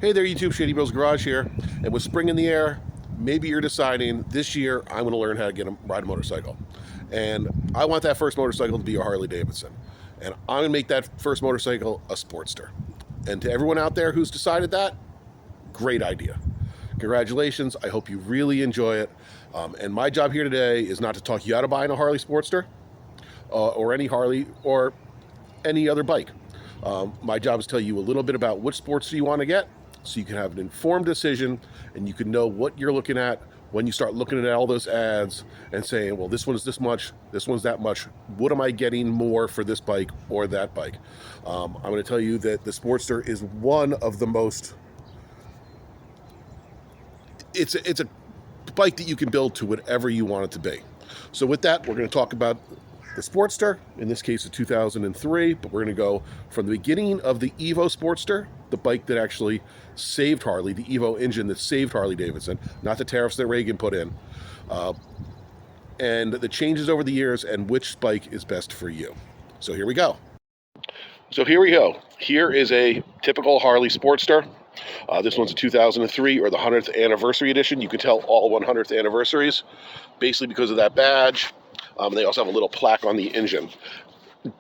Hey there, YouTube. Shady Bros Garage here. And with spring in the air, maybe you're deciding this year I'm going to learn how to ride a motorcycle. And I want that first motorcycle to be a Harley-Davidson. And I'm going to make that first motorcycle a Sportster. And to everyone out there who's decided that, great idea. Congratulations. I hope you really enjoy it. And my job here today is not to talk you out of buying a Harley Sportster or any Harley or any other bike. My job is to tell you a little bit about which Sportster you want to get, so you can have an informed decision and you can know what you're looking at when you start looking at all those ads and saying, well, this one's this much, this one's that much. What am I getting more for this bike or that bike? I'm going to tell you that the Sportster is one of the most, it's a bike that you can build to whatever you want it to be. So with that, we're going to talk about the Sportster, in this case, a 2003, but we're going to go from the beginning of the Evo Sportster, the bike that actually saved Harley, the Evo engine that saved Harley-Davidson, not the tariffs that Reagan put in, and the changes over the years and which bike is best for you. So here we go. Here is a typical Harley Sportster. This one's a 2003 or the 100th anniversary edition. You can tell all 100th anniversaries basically because of that badge. They also have a little plaque on the engine.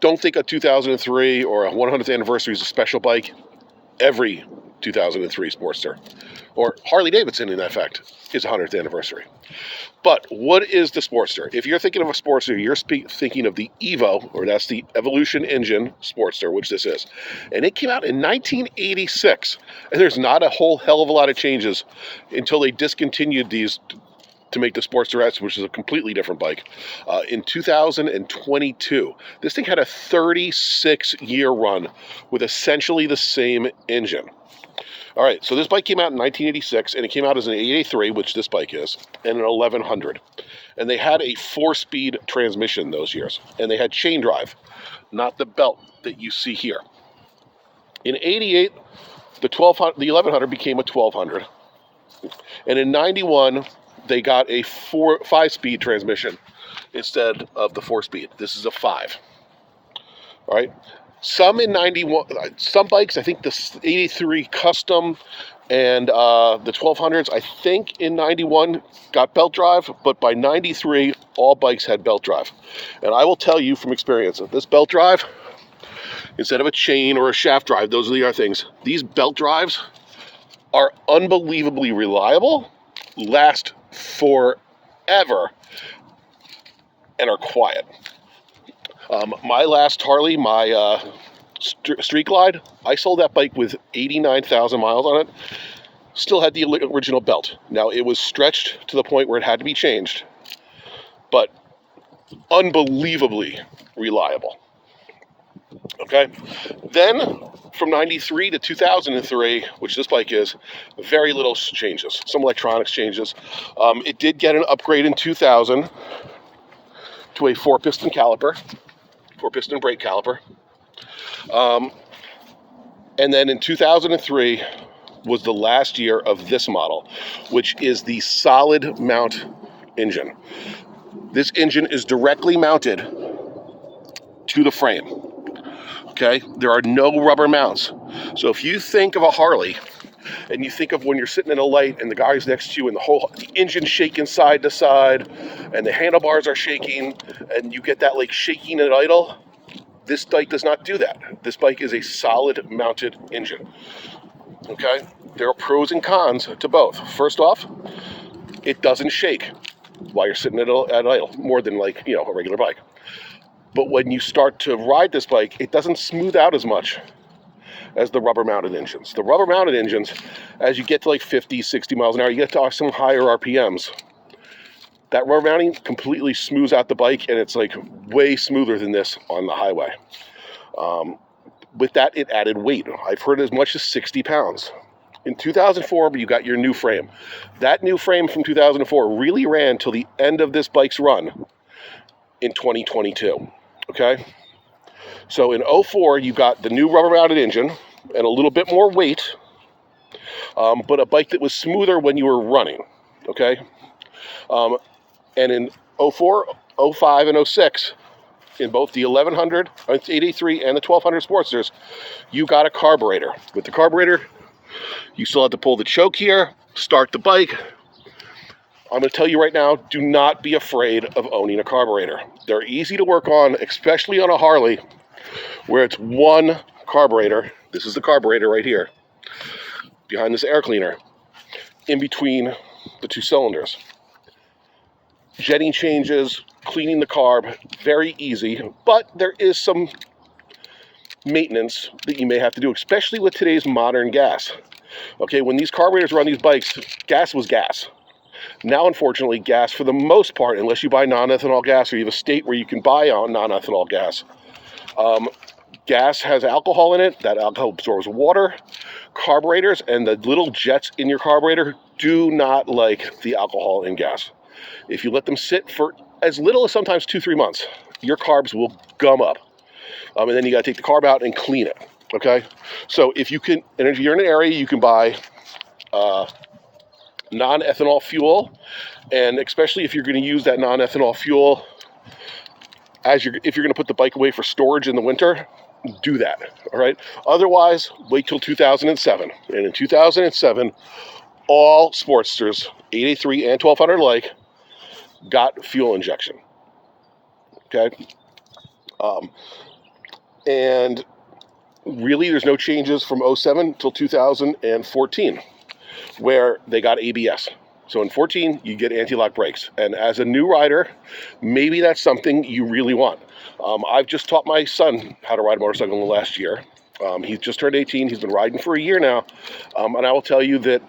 Don't think a 2003 or a 100th anniversary is a special bike. Every 2003 Sportster, or Harley-Davidson in effect, is a 100th anniversary. But what is the Sportster? If you're thinking of a Sportster, you're thinking of the Evo, or that's the Evolution Engine Sportster, which this is. And it came out in 1986. And there's not a whole hell of a lot of changes until they discontinued these to make the Sportster S, which is a completely different bike, in 2022. This thing had a 36-year run with essentially the same engine. All right, so this bike came out in 1986, and it came out as an 883, which this bike is, and an 1100. And they had a 4-speed transmission those years, and they had chain drive, not the belt that you see here. In 88, the 1100 became a 1200, and in 91, they got a 5-speed transmission instead of the 4-speed. This is a 5. All right. Some in 91, some bikes, I think the 83 Custom and the 1200s, I think in 91 got belt drive, but by 93, all bikes had belt drive. And I will tell you from experience that this belt drive, instead of a chain or a shaft drive, those are the other things, these belt drives are unbelievably reliable, last forever, and are quiet. My last Harley, my Street Glide, I sold that bike with 89,000 miles on it. Still had the original belt. Now, it was stretched to the point where it had to be changed, but unbelievably reliable. Okay? Then, from 93 to 2003, which this bike is, very little changes. Some electronics changes. It did get an upgrade in 2000 to a 4-piston caliper. 4-piston brake caliper. And then in 2003 was the last year of this model, which is the solid mount engine. This engine is directly mounted to the frame. Okay? There are no rubber mounts. So if you think of a Harley, and you think of when you're sitting in a light and the guy's next to you and the engine's shaking side to side and the handlebars are shaking and you get that like shaking at idle, this bike does not do that. This bike is a solid mounted engine. Okay? There are pros and cons to both. First off, it doesn't shake while you're sitting at idle, more than like, a regular bike. But when you start to ride this bike, it doesn't smooth out as much as the rubber-mounted engines. The rubber-mounted engines, as you get to like 50, 60 miles an hour, you get to some higher RPMs. That rubber mounting completely smooths out the bike, and it's like way smoother than this on the highway. With that, it added weight. I've heard as much as 60 pounds. In 2004, you got your new frame. That new frame from 2004 really ran till the end of this bike's run in 2022. Okay? So in 04, you got the new rubber-mounted engine and a little bit more weight, but a bike that was smoother when you were running, okay? And in 04, 05, and 06, in both the 1100, 883, and the 1200 Sportsters, you got a carburetor. With the carburetor, You still have to pull the choke here, start the bike. I'm going to tell you right now, do not be afraid of owning a carburetor. They're easy to work on, especially on a Harley, where it's one carburetor. This is the carburetor right here, behind this air cleaner, in between the two cylinders. Jetting changes, cleaning the carb, very easy, but there is some maintenance that you may have to do, especially with today's modern gas. Okay, when these carburetors were on these bikes, gas was gas. Now, unfortunately, gas, for the most part, unless you buy non-ethanol gas or you have a state where you can buy non-ethanol gas, gas has alcohol in it. That alcohol absorbs water. Carburetors and the little jets in your carburetor do not like the alcohol in gas. If you let them sit for as little as sometimes 2-3 months, your carbs will gum up. And then you got to take the carb out and clean it, okay? So if you can, and if you're in an area, you can buy non-ethanol fuel, and especially if you're going to use that non-ethanol fuel if you're going to put the bike away for storage in the winter, do that, all right? Otherwise, wait till 2007. And in 2007, all Sportsters, 883 and 1200 like, got fuel injection, okay? And really, there's no changes from 07 till 2014, where they got ABS. So in 14, you get anti-lock brakes. And as a new rider, maybe that's something you really want. I've just taught my son how to ride a motorcycle in the last year. He's just turned 18. He's been riding for a year now. And I will tell you that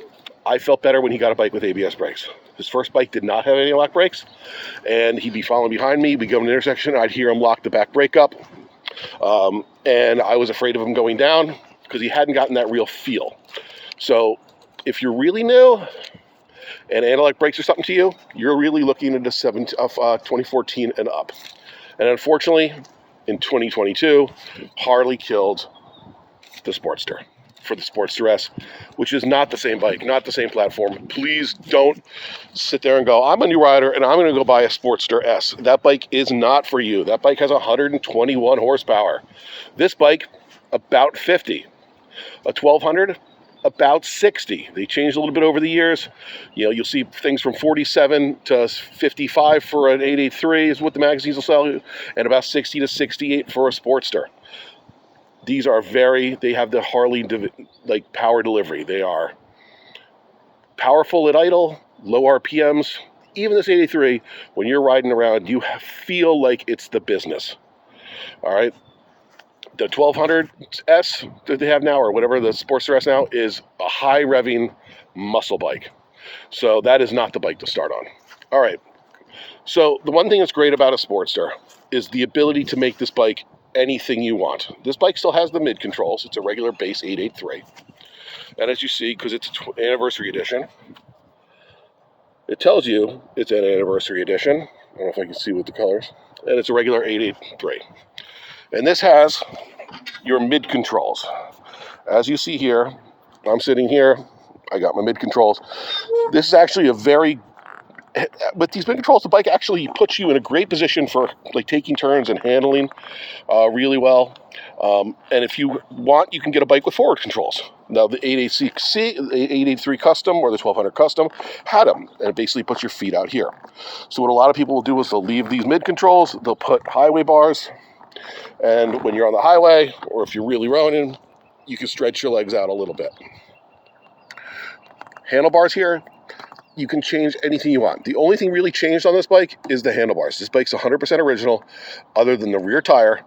I felt better when he got a bike with ABS brakes. His first bike did not have anti-lock brakes. And he'd be following behind me. We'd go in an intersection. I'd hear him lock the back brake up. And I was afraid of him going down because he hadn't gotten that real feel. So if you're really new and anti-lock brakes are something to you, you're really looking at a 2014 and up. And unfortunately, in 2022, Harley killed the Sportster for the Sportster S, which is not the same bike, not the same platform. Please don't sit there and go, I'm a new rider and I'm going to go buy a Sportster S. That bike is not for you. That bike has 121 horsepower. This bike, about 50. A 1200, about 60. They changed a little bit over the years. You know, you'll see things from 47 to 55 for an 883 is what the magazines will sell you, and about 60 to 68 for a Sportster. These are they have the Harley power delivery. They are powerful at idle, low RPMs. Even this 83, when you're riding around, you feel like it's the business. All right. The 1200 S that they have now, or whatever the Sportster S now, is a high revving muscle bike. So that is not the bike to start on. All right. So the one thing that's great about a Sportster is the ability to make this bike anything you want. This bike still has the mid controls. It's a regular base 883. And as you see, because it's an anniversary edition, it tells you it's an anniversary edition. I don't know if I can see with the colors. And it's a regular 883. And this has your mid controls. As you see here, I'm sitting here. I got my mid controls. This is actually with these mid controls, the bike actually puts you in a great position for like taking turns and handling really well. And if you want, you can get a bike with forward controls. Now the 886C, the 883 Custom or the 1200 Custom had them, and it basically puts your feet out here. So what a lot of people will do is they'll leave these mid controls, they'll put highway bars, and when you're on the highway, or if you're really running, you can stretch your legs out a little bit. Handlebars here, you can change anything you want. The only thing really changed on this bike is the handlebars. This bike's 100% original, other than the rear tire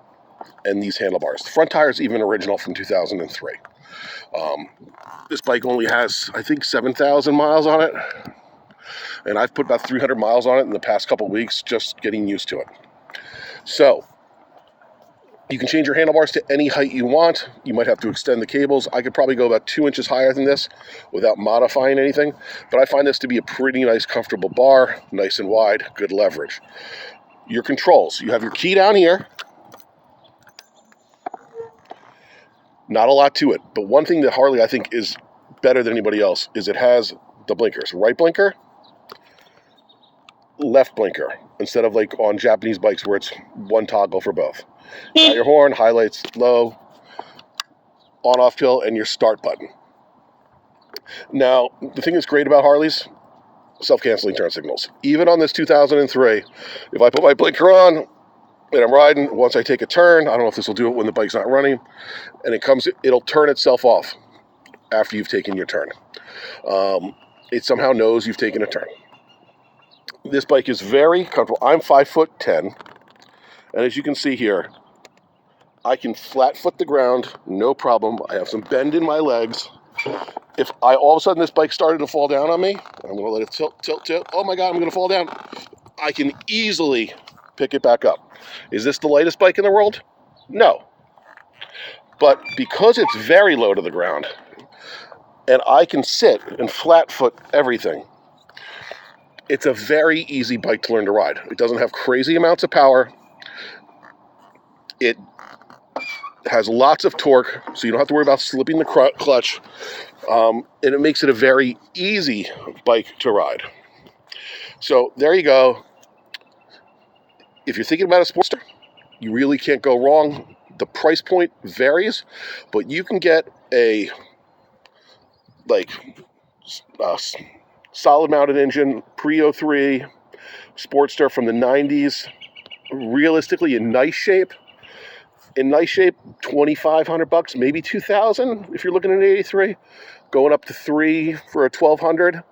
and these handlebars. The front tire is even original from 2003. This bike only has, I think, 7,000 miles on it. And I've put about 300 miles on it in the past couple weeks, just getting used to it. So you can change your handlebars to any height you want. You might have to extend the cables. I could probably go about 2 inches higher than this without modifying anything. But I find this to be a pretty nice, comfortable bar, nice and wide, good leverage. Your controls. You have your key down here. Not a lot to it. But one thing that Harley, I think, is better than anybody else is it has the blinkers. Right blinker, left blinker. Instead of like on Japanese bikes where it's one toggle for both. Got your horn, highlights low, on-off pill, and your start button. Now, the thing that's great about Harleys, self-canceling turn signals. Even on this 2003, if I put my blinker on and I'm riding, once I take a turn, I don't know if this will do it when the bike's not running, and it'll turn itself off after you've taken your turn. It somehow knows you've taken a turn. This bike is very comfortable. I'm 5'10", and as you can see here, I can flat foot the ground, no problem. I have some bend in my legs. If all of a sudden this bike started to fall down on me, I'm going to let it tilt. Oh my God, I'm going to fall down. I can easily pick it back up. Is this the lightest bike in the world? No. But because it's very low to the ground, and I can sit and flat foot everything, it's a very easy bike to learn to ride. It doesn't have crazy amounts of power. It has lots of torque, so you don't have to worry about slipping the clutch. And it makes it a very easy bike to ride. So there you go. If you're thinking about a Sportster, you really can't go wrong. The price point varies, but you can get a solid mounted engine, pre-03 Sportster from the 90s, realistically in nice shape. In nice shape, $2,500, maybe $2,000 if you're looking at an 83, going up to $3,000 for a 1200.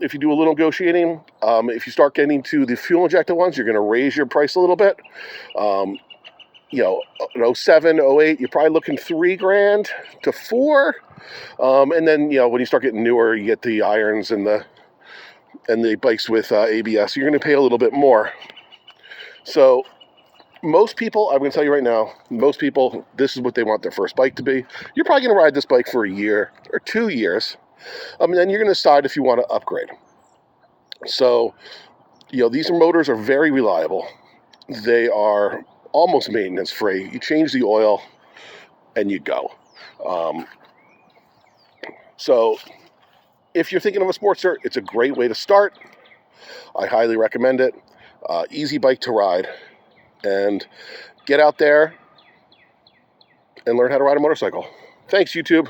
If you do a little negotiating, if you start getting to the fuel injected ones, you're going to raise your price a little bit. In 07, 08, you're probably looking $3,000 to $4,000. And then, when you start getting newer, you get the irons and the bikes with ABS, you're going to pay a little bit more. So most people, I'm going to tell you right now, most people, this is what they want their first bike to be. You're probably going to ride this bike for a year or 2 years. And then you're going to decide if you want to upgrade. So, these motors are very reliable. They are almost maintenance free. You change the oil and you go. So if you're thinking of a Sportster, it's a great way to start. I highly recommend it. Easy bike to ride. And get out there and learn how to ride a motorcycle. Thanks, YouTube.